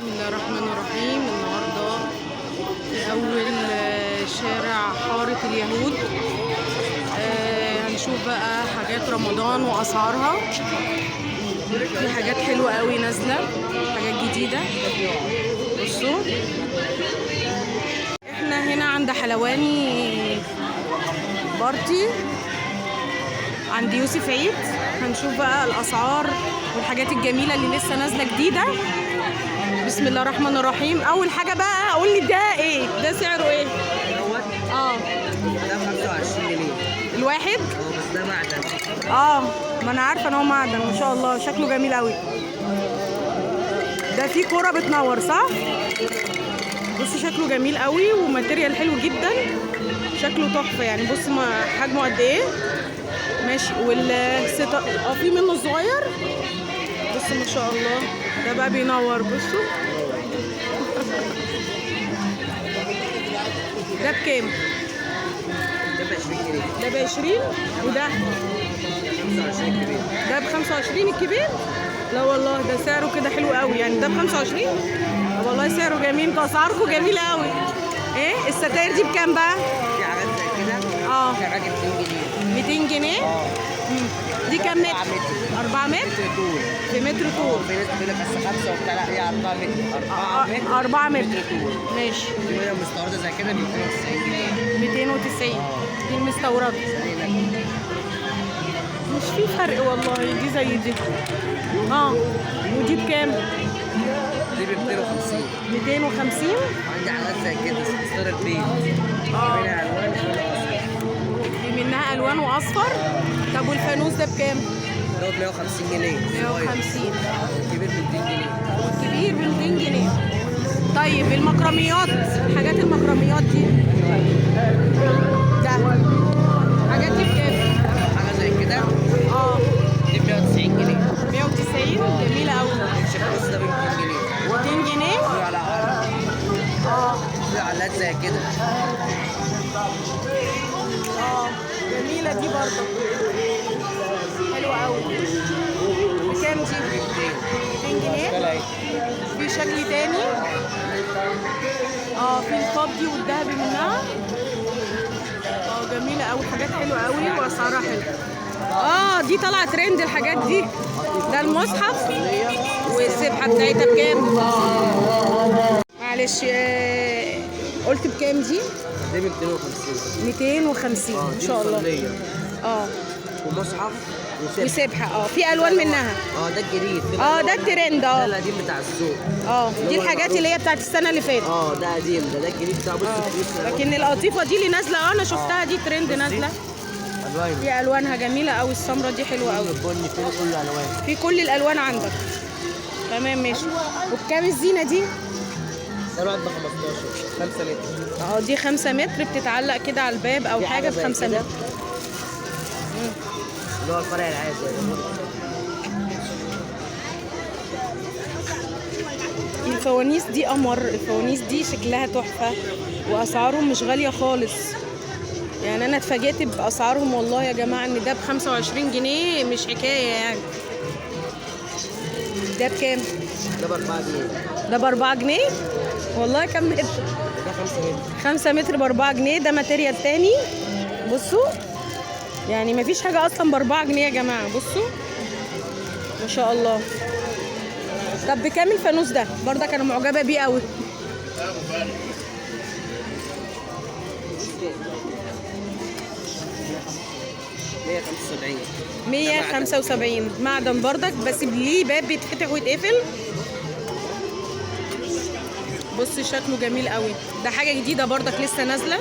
بسم الله الرحمن الرحيم. النهارده في أول شارع حارة اليهود. هنشوف بقى حاجات رمضان وأسعارها. في حاجات حلوة قوي نازلة، حاجات جديدة. بصوا احنا هنا عند حلواني بارتي عند يوسف عيد. هنشوف بقى الأسعار والحاجات الجميلة اللي لسه نازلة جديدة. بسم الله الرحمن الرحيم. اول حاجه بقى قول لي ده ايه؟ ده سعره ايه؟ دوت ده 25 جنيه الواحد. بس ده معدن. ما انا عارفه ان هو معدن ما شاء الله، شكله جميل قوي. ده فيه كوره بتنور صح؟ بص شكله جميل قوي وماتيريال حلو جدا، شكله تحفه يعني. بص حجمه قد ايه ماشي. والستار في منه الصغير. بص ما شاء الله ده بقى بينور. بصوا ده بكام؟ ده ب 20 جنيه. ده ب 20 وده 25 كبير. ده ب 25 الكبير. لا والله ده سعره كده حلو قوي يعني. ده ب 25 والله سعره جميل. انتوا اسعاركم جميله قوي. ايه الستاير دي بكام بقى؟ في حاجات زي كده سعرها 200 جنيه. 200 جنيه. دي كام متر؟ 4 متر. طول. في متر طول. في ناس بتقول لك بس 5 وبتاع، لا هي 4 متر. 4 متر طول. ماشي. في منها مستورده زي كده ب 290 جنيه. 290 دي المستورده. زي لك. مش في فرق والله، دي زي دي. ودي بكام؟ دي ب 250. 250. عندي حاجات زي كده ستار البيت. منها الوان دي منها الوان واصفر. طب والفانوس ده بكام؟ دوت 150 جنيه. 150. الكبير ب 200 جنيه. والكبير ب 200 جنيه. طيب المكرميات، حاجات المكرميات دي ده حاجات دي بكام؟ حاجه زي كده دي ب 190 جنيه. 190 جميله قوي. الشبكه ده ب 200 جنيه. 200 جنيه. في على في علات زي كده. جميله دي برضه حلوه قوي. بكام دي؟ 200 جنيه. في شكل تاني في الفضي والذهبي منها. جميله قوي، حاجات حلوه قوي واسعارها حلوه. دي طالعه ترند الحاجات دي. ده المصحف والسبحه بتاعتها بكام؟ معلش قلت بكام دي؟ دي ب 250. 250 ما شاء الله. ومصحف وسبحه. في الوان منها. ده الجديد. ده الترند. ده القديم بتاع السوق. دي الحاجات اللي هي بتاعت السنه اللي فاتت. ده قديم. ده الجديد بتاع بص. لكن القطيفه دي اللي نازله انا شفتها دي ترند نازله. الوان دي الوانها جميله قوي. السمره دي حلوه قوي. البني فيه كل الالوان. في كل الالوان عندك. تمام ماشي. وبكام الزينه دي؟ ده الواحد ب 15. 5 متر. دي 5 متر بتتعلق كده على الباب او حاجه ب 5 متر. اللي هو الفرع العادي. الفوانيس دي قمر. الفوانيس دي شكلها تحفه واسعارهم مش غاليه خالص يعني. انا اتفاجئت باسعارهم والله يا جماعه، ان ده ب 25 جنيه مش حكايه يعني. ده بكام؟ ده ب 4 جنيه. ده ب 4 جنيه والله. كم متر؟ ده 5 متر. 5 متر ب 4 جنيه. ده ماتيريال تاني. بصوا يعني مفيش حاجه اصلا ب 4 جنيه يا جماعه. بصوا ما شاء الله. طب بكام الفانوس ده؟ برضك انا معجبه بيه قوي. $175. 175 معدن برضك، بس ليه باب بيتفتح ويتقفل. بص شكله جميل قوي. ده حاجه جديده برضك لسه نازله.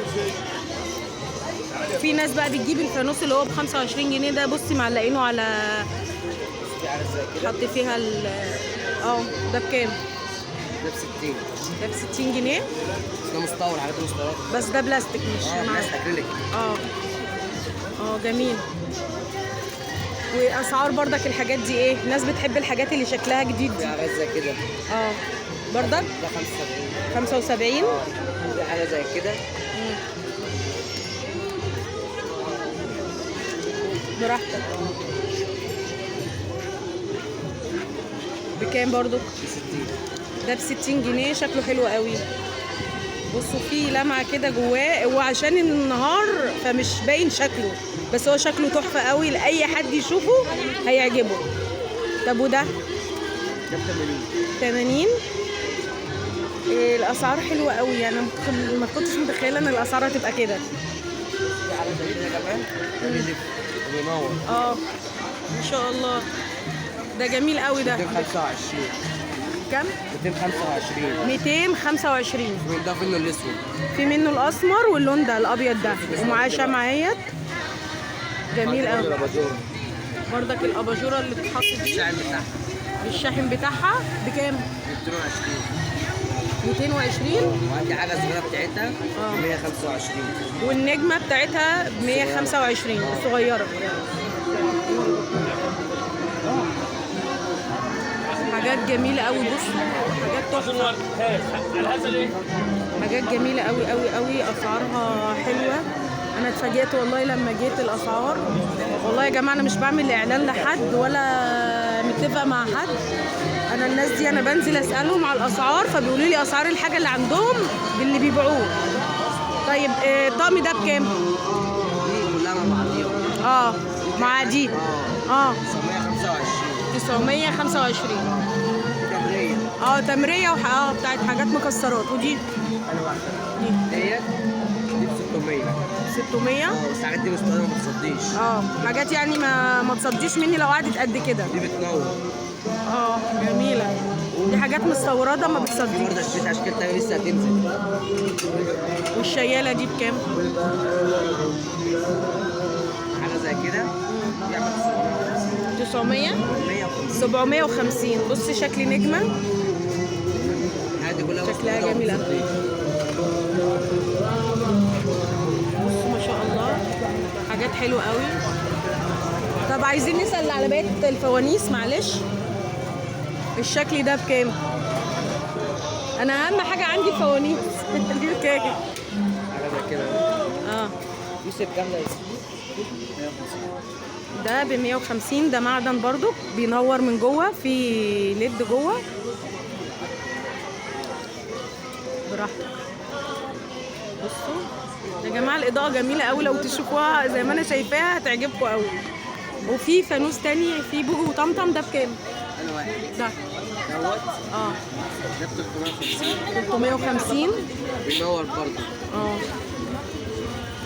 في ناس بقى بتجيب الفانوس اللي هو ب 25 جنيه ده. بصي معلقينه على حط فيها ده بكام؟ ده ب 60. ده ب 60 جنيه. ده مستورد، حاجات مستورده. بس ده بلاستيك مش بلاستيك اكريليك. جميل. واسعار برضك الحاجات دي ايه؟ الناس بتحب الحاجات اللي شكلها جديد دي. حاجات زي كده. برضك ده 75. دي حاجه زي كده. براحتك. بكام برضو؟ ب 60. ده ب60 جنيه، شكله حلو قوي. بصوا فيه لمعه كده جواه، وعشان النهار فمش باين شكله، بس هو شكله تحفه قوي، لاي حد يشوفه هيعجبه. طب وده ده ب 80. إيه الاسعار حلوه قوي يعني، ما كنتش متخيله ان الاسعار هتبقى كده. في حاجه زي كده كمان، ده بيلف وبينور. ما شاء الله، ده جميل قوي ده. 225. كام؟ 225. 225. ده في منه الاسود، في منه الاسمر واللون ده الابيض ده، ومعاه شمعيات. جميل قوي. بردك الاباجوره اللي بتتحط دي، الشاحن بتاعها الشاحن بتاعها بكام؟ 220. 220. وعندي حاجه صغيره بتاعتها 125. والنجمه بتاعتها ب 125 الصغيره. حاجات جميله قوي، بص حاجات تحفه، حاجات جميله قوي قوي قوي، اسعارها حلوه. انا اتفاجئت والله لما جيت الاسعار. والله يا جماعه انا مش بعمل اعلان لحد ولا متفق مع حد، انا الناس دي انا بنزل اسالهم على الاسعار، فبيقولوا لي اسعار الحاجه اللي عندهم باللي بيبيعوه. طيب الطقم ده بكام؟ دي كلها مع بعضيها. مع دي 925. 925. تمرية. تمريه بتاعت حاجات مكسرات. ودي انا واحده ديت دي ب 600. 600. بس الحاجات دي مستخدمه ما تصديش. حاجات يعني ما تصديش مني لو قعدت قد كده. دي بتنور. جميله. دي حاجات مستورده ما في بتصديش. برضه اشتريت اشكال تانية لسه هتنزل. والشياله دي بكام؟ حاجه زي كده دي عملت 900. 150. 750. بص شكل نجمه، الحاجات دي كلها شكلها جميله. بص ما شاء الله، حاجات حلوه قوي. طب عايزين نسال على بقيه الفوانيس معلش. الشكل ده بكام؟ انا اهم حاجه عندي الفوانيس. دي بكام؟ حاجه زي كده. يوسف كام ده؟ ده ب 150. ده معدن برضو بينور من جوه، في ليد جوه براحتك. بصوا يا جماعه الاضاءه جميله قوي، لو تشوفوها زي ما انا شايفاها هتعجبكم قوي. وفي فانوس تاني في بوجو وطمطم. ده بكام؟ انا واحد ده دوت ده ب 350. 350. بينور برضه.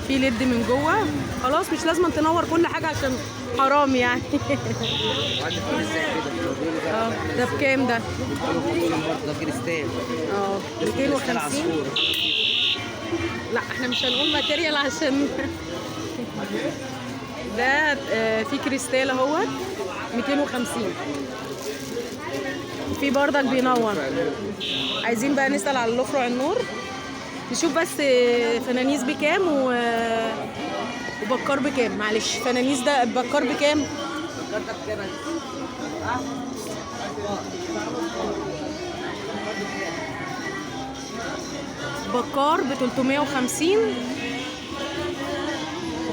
في ليد من جوه. خلاص مش لازم تنور كل حاجه عشان حرام يعني. وعندي كل ازاي كده. ده بكام ده؟ ده كريستال. 250. لا احنا مش هنقول ماتيريال عشان ده في كريستال اهوت 250. في بردك بينور. عايزين بقى نسأل على الافرع النور، نشوف بس فنانيس بكام وبكار بكام. معلش فنانيس ده بكار بكام؟ بكار ده بكام؟ بكار ب 350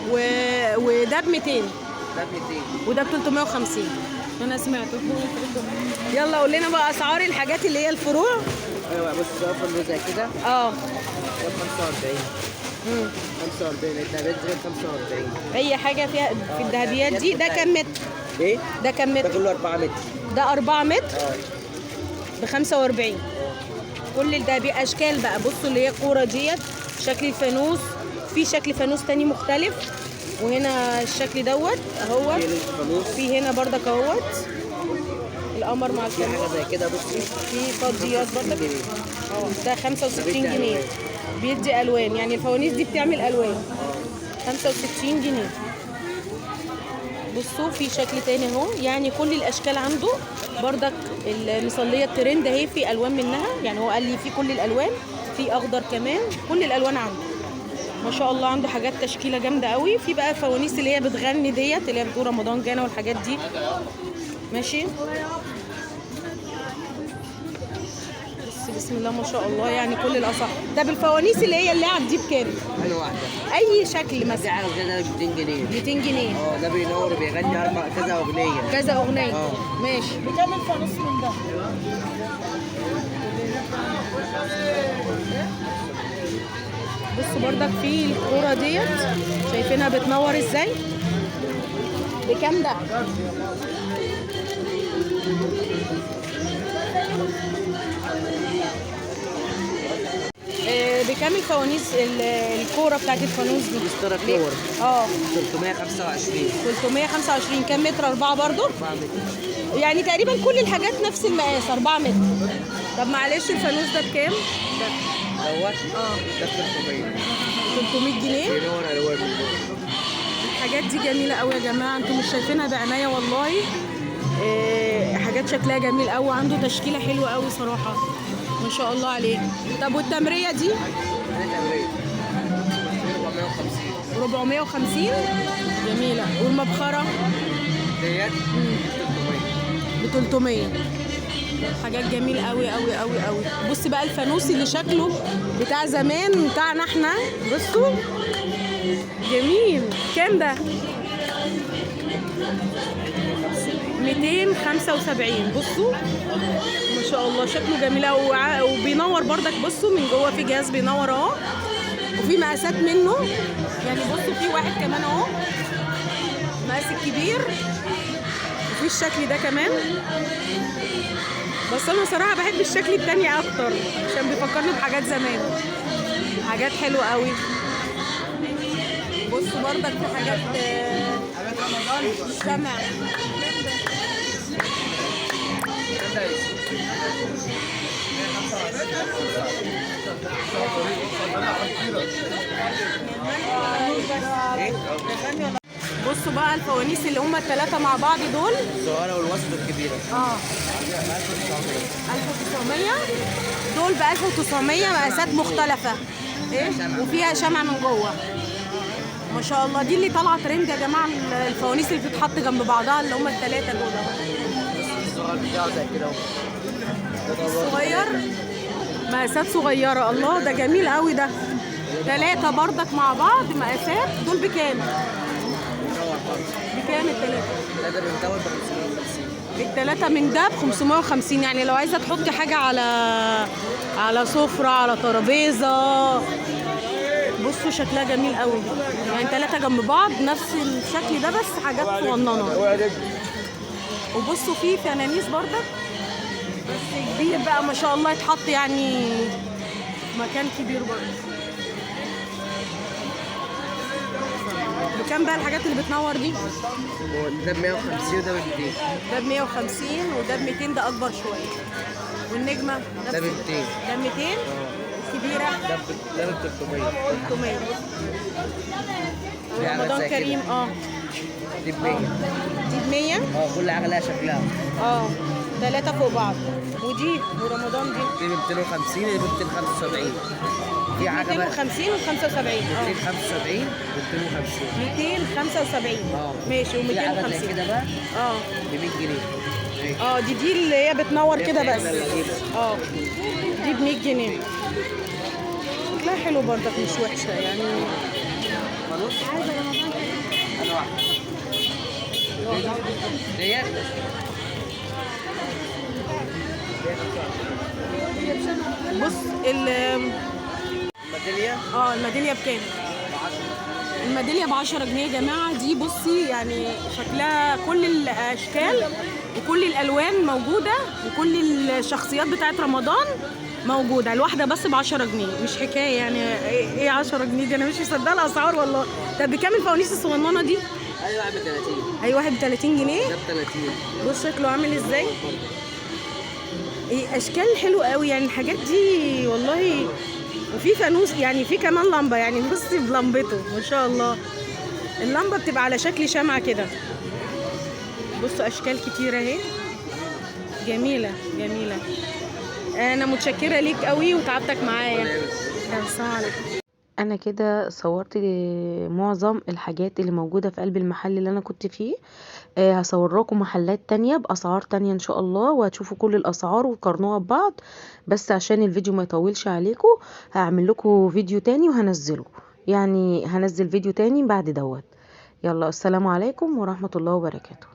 وده ب 200. ده ب 200 وده ب 350. انا سمعته. يلا قول لنا بقى اسعار الحاجات اللي هي الفروع. ايوه بص ده زي كده. ده ب 45. 45 الدهبيات دي 45. اي حاجه فيها في الذهبيات دي. ده كام متر؟ ايه؟ ده كام متر؟ ده كله 4 متر. ده 4 متر ب 45. كل الذهبيات اشكال بقى. بصوا اللي هي الكوره ديت شكل الفانوس، في شكل فانوس تاني مختلف، وهنا الشكل دوت اهوت، في هنا بردك اهوت القمر مع الفانوس. في حاجه زي كده بصي، في فضيات بردك. ده 65 جنيه بيدي الوان، يعني الفوانيس دي بتعمل الوان. 65 جنيه. بصوا في شكل تاني اهو، يعني كل الاشكال عنده بردك. المصليه الترند اهي في الوان منها، يعني هو قال لي في كل الالوان، في اخضر كمان، كل الالوان عنده ما شاء الله. عنده حاجات تشكيله جامده قوي. في بقى فوانيس اللي هي بتغني ديت، اللي هي بتقول رمضان جانا والحاجات دي ماشي. بسم الله ما شاء الله، يعني كل الاسعار. طب الفوانيس اللي هي اللعب دي بكام؟ انا واحده اي شكل دي مثلا. حاجه كده ب 200 جنيه. 200 جنيه. ده بينور بيغني كذا اغنيه. كذا اغنيه. ماشي. بكام الفانوس من ده؟ برضك في الكوره ديت، شايفينها بتنور ازاي؟ بكام ده؟ بكام الفوانيس الكوره بتاعت الفانوس دي؟ اشترى كور 325. 325. كام متر؟ 4 برضو؟ 4 متر. يعني تقريبا كل الحاجات نفس المقاس، 4 متر. طب معلش الفانوس ده بكام؟ ده دوت ده 300 جنيه. بينور الوان. الحاجات دي جميله قوي يا جماعه، انتم مش شايفينها بعنايه والله. حاجات شكلها جميل قوي، عنده تشكيله حلوه قوي صراحه، ما شاء الله عليه. طب والتمريه دي؟ 450. جميله. والمبخره ديت ب 300. حاجات جميل قوي قوي قوي قوي. بص بقى الفانوس اللي شكله بتاع زمان بتاعنا احنا، بصوا جميل. كام ده؟ 275. بصوا ما شاء الله شكله جميل قوي وبينور برضك. بصوا من جوه في جهاز بينور اهو، وفي مقاسات منه يعني. بصوا في واحد كمان اهو مقاس الكبير، وفي الشكل ده كمان. بس انا صراحه بحب الشكل التاني اكتر عشان بيفكرني بحاجات زمان، حاجات حلوه قوي. بصوا برضك في حاجات شمع. بصوا بقى الفوانيس اللي هم الثلاثه مع بعض دول، الصغيره والوسط والكبيره 1900. دول ب 1900 مقاسات مختلفه وفيها شمع من جوه ما شاء الله. دي اللي طالعه ترند يا جماعه، الفوانيس اللي بتتحط جنب بعضها اللي هم الثلاثه دول الصغير بتاعه زي كده صغير، مقاسات صغيره. الله ده جميل قوي ده. 3 بردك مع بعض مقاسات. دول بكام؟ بكام الثلاثه؟ الثلاثه من ده ب 550. يعني لو عايزه تحطي حاجه على سفره، على ترابيزه. بصوا شكلها جميل قوي، يعني 3 جنب بعض نفس الشكل ده بس حاجات صغننه. وبصوا في فنانيس بردك بس كبير بقى ما شاء الله، يتحط يعني مكان كبير برضه. بكام بقى الحاجات اللي بتنور دي؟ ده ب 150 وده ب 200. ده ب 150 وده ب 200. ده اكبر شويه. والنجمه ده ب 200. ده 200. الكبيره ده ب 300. 300. رمضان كريم دي ب 100. دي ب 100. كل حاجه لها شكلها. 3 فوق بعض. ودي ورمضان دي ب 250 ودي ب 275. في حاجه 250 و 75. 275 و 250. 275 ماشي. و 250 كده بقى ب 100 جنيه. دي اللي هي بتنور كده بس. دي ب 100 جنيه. شكلها حلو برضك مش وحشه يعني. خلاص انا واحد ديت بص الميداليه الميداليه بكام؟ الميداليه ب 10 جنيه يا جماعه. دي بصي يعني شكلها كل الاشكال وكل الالوان موجوده، وكل الشخصيات بتاعت رمضان موجوده. الواحده بس ب 10 جنيه، مش حكايه يعني. ايه 10 جنيه دي؟ انا مش مصدقه الاسعار والله. طب بكام الفوانيس الصغننه دي؟ اي واحد ب 30. اي واحد ب 30 جنيه. ده ب 30. بص شكله عامل ازاي. اشكال حلوه قوي يعني الحاجات دي والله. وفي فانوس يعني، في كمان لمبه يعني. بصي بلمبته ما شاء الله. اللمبه بتبقى على شكل شمعه كده. بصوا اشكال كتيره اهي، جميله جميله. انا متشكره ليك قوي وتعبتك معايا. السلام عليكم. انا كده صورت معظم الحاجات اللي موجوده في قلب المحل اللي انا كنت فيه. هصور لكم محلات تانية باسعار تانية ان شاء الله، وهتشوفوا كل الاسعار وتقارنوها ببعض. بس عشان الفيديو ما يطولش عليكم هعمل لكم فيديو تاني وهنزله، يعني هنزل فيديو تاني بعد دوت. يلا السلام عليكم ورحمه الله وبركاته.